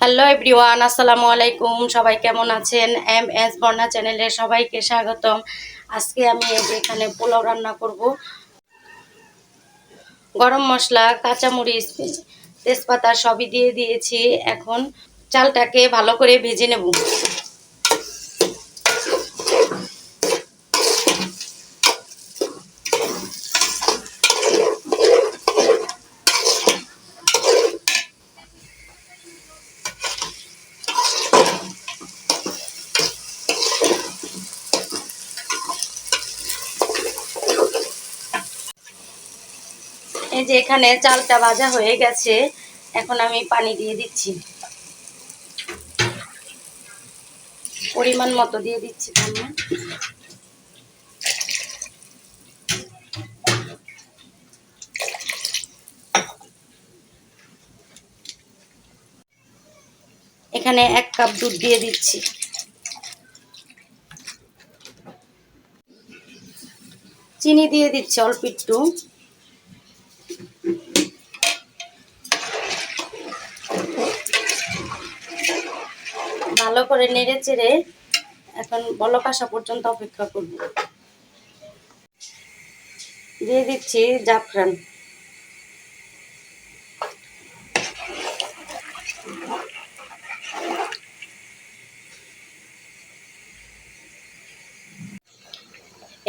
Hello everyone, আসসালামু আলাইকুম। সবাই কেমন আছেন? এম এস বর্ণা চ্যানেলে সবাইকে স্বাগতম। আজকে আমি এখানে পোলাও রান্না করব। গরম মশলা, কাঁচামরিচ, তেজপাতা সবই দিয়ে দিয়েছি। এখন চালটাকে ভালো করে ভেজে নেব। এই যে এখানে চালটা ভাজা হয়ে গেছে, এখন আমি পানি দিয়ে দিচ্ছি, পরিমাণ মতো দিয়ে দিচ্ছি পানি। এখানে 1 কাপ দুধ দিয়ে দিচ্ছি। চিনি দিয়ে দিচ্ছি অল্প একটু। ভালো করে নেড়ে চেড়ে এখন বলক আসা পর্যন্ত অপেক্ষা করব। দিয়ে দিচ্ছি জাফরান।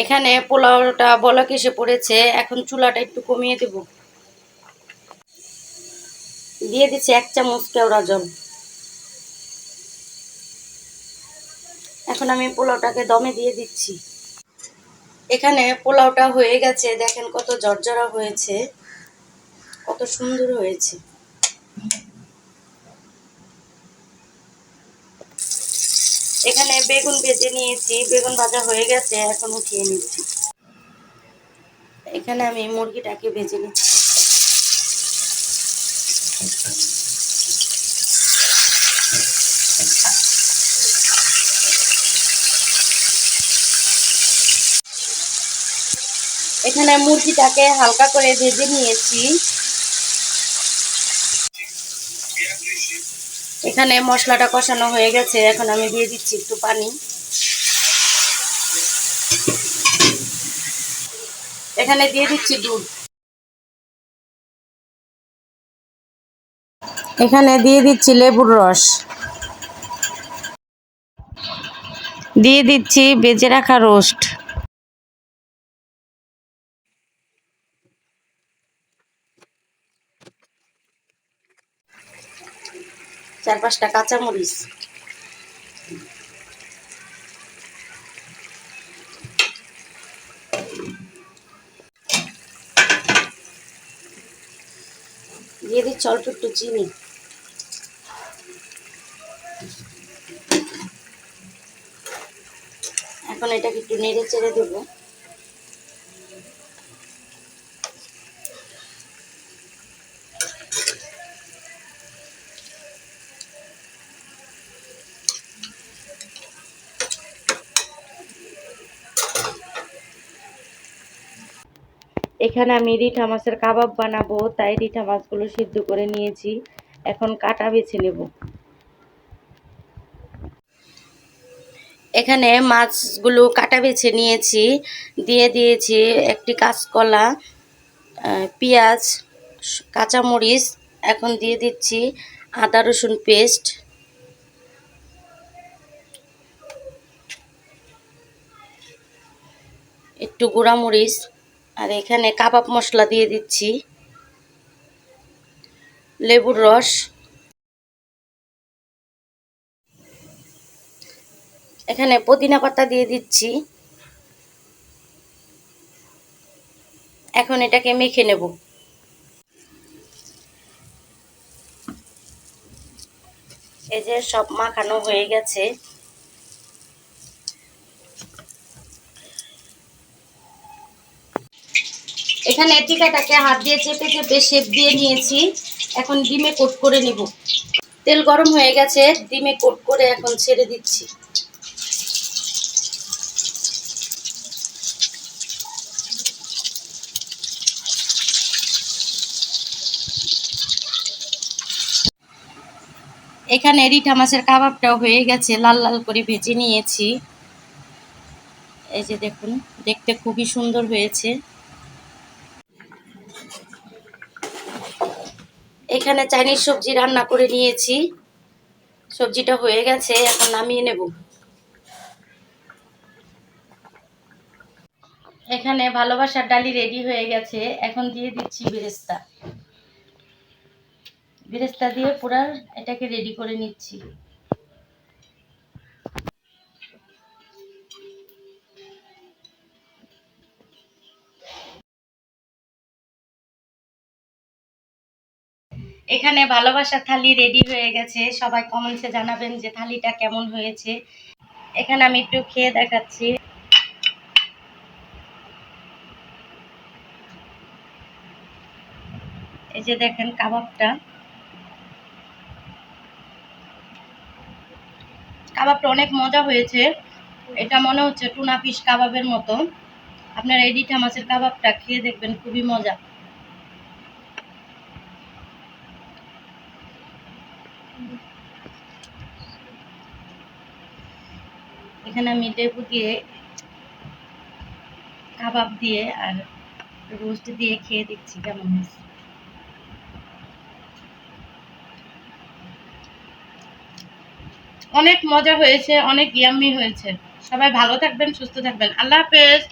এখানে পোলাওটা বলক এসে পড়েছে, এখন চুলাটা একটু কমিয়ে দেব। দিয়ে দিচ্ছি 1 চামচ কেওড়া জল। এখন আমি পোলাওটাকে দমে দিয়ে দিচ্ছি। এখানে পোলাওটা হয়ে গেছে, দেখেন কত ঝরঝরা হয়েছে, কত সুন্দর হয়েছে। এখানে বেগুন ভেজে নিয়েছি, বেগুন ভাজা হয়ে গেছে, এখন উঠিয়ে নিচ্ছি। এখানে আমি মুরগিটাকে ভেজে নিচ্ছি। এখানে মুরগিটাকে হালকা করে ভেজে নিয়েছি। এখানে মশলাটা কষানো হয়ে গেছে, এখন আমি দিয়ে দিচ্ছি একটু পানি। এখানে দিয়ে দিচ্ছি দুধ। এখানে দিয়ে দিচ্ছি লেবুর রস। দিয়ে দিচ্ছি ভেজে রাখা রোস্ট। চার পাঁচটা কাঁচামরিচ। দিয়ে দিচ্ছি অল্প একটু চিনি। এখন এটাকে একটু নেড়ে চেড়ে দেবো। এখানে আমি রিঠা মাছের কাবাব বানাবো, তাই রিঠা মাছগুলো সিদ্ধ করে নিয়েছি, এখন কাটা বেছে নেব। এখানে মাছগুলো কাটা বেছে নিয়েছি, দিয়ে দিয়েছি একটি কাঁচকলা, পেঁয়াজ, কাঁচামরিচ। এখন দিয়ে দিচ্ছি আদা রসুন পেস্ট, একটু গুঁড়ামরিচ, আর এখানে কাবাব মশলা দিয়ে দিচ্ছি, লেবুর রস। এখানে পুদিনা পাতা দিয়ে দিচ্ছি। এখন এটাকে মেখে নেব। এই যে সব মাখানো হয়ে গেছে। এখানে টিকাটাকে হাত দিয়ে চেপে চেপে শেপ দিয়ে নিয়েছি, এখন ডিমে কোট করে নিব। তেল গরম হয়ে গেছে, ডিমে কোট করে এখন ছেড়ে দিচ্ছি। এখানে রিঠা মাছের কাবাবটাও হয়ে গেছে, লাল লাল করে ভেজে নিয়েছি। এই যে দেখুন, দেখতে খুবই সুন্দর হয়েছে। এখানে চাইনিজ সবজি রান্না করে নিয়েছি, সবজিটা হয়ে গেছে, এখন নামিয়ে নেব। এখানে ভালোবাসার ডালি রেডি হয়ে গেছে, এখন দিয়ে দিচ্ছি বেরেস্তা। বেরেস্তা দিয়ে পুরা এটাকে রেডি করে নিচ্ছি। এখানে ভালোবাসার থালি রেডি হয়ে গেছে, সবাই কমেন্টসে জানাবেন যে থালিটা কেমন হয়েছে। এখানে আমি একটু খেয়ে দেখাচ্ছি। এই যে দেখেন কাবাবটা, কাবাবটা অনেক মজা হয়েছে। এটা মনে হচ্ছে টুনা ফিশ কাবাবের মতো। আপনারা এই রিঠা মাছের কাবাবটা খেয়ে দেখবেন, খুবই মজা। এখানে আমি লেবু দিয়ে, কাবাব দিয়ে আর রোস্ট দিয়ে খেয়ে দেখছি কেমন হয়েছে। অনেক মজা হয়েছে, অনেক ইয়াম্মি হয়েছে। সবাই ভালো থাকবেন, সুস্থ থাকবেন। আল্লাহ হাফেজ।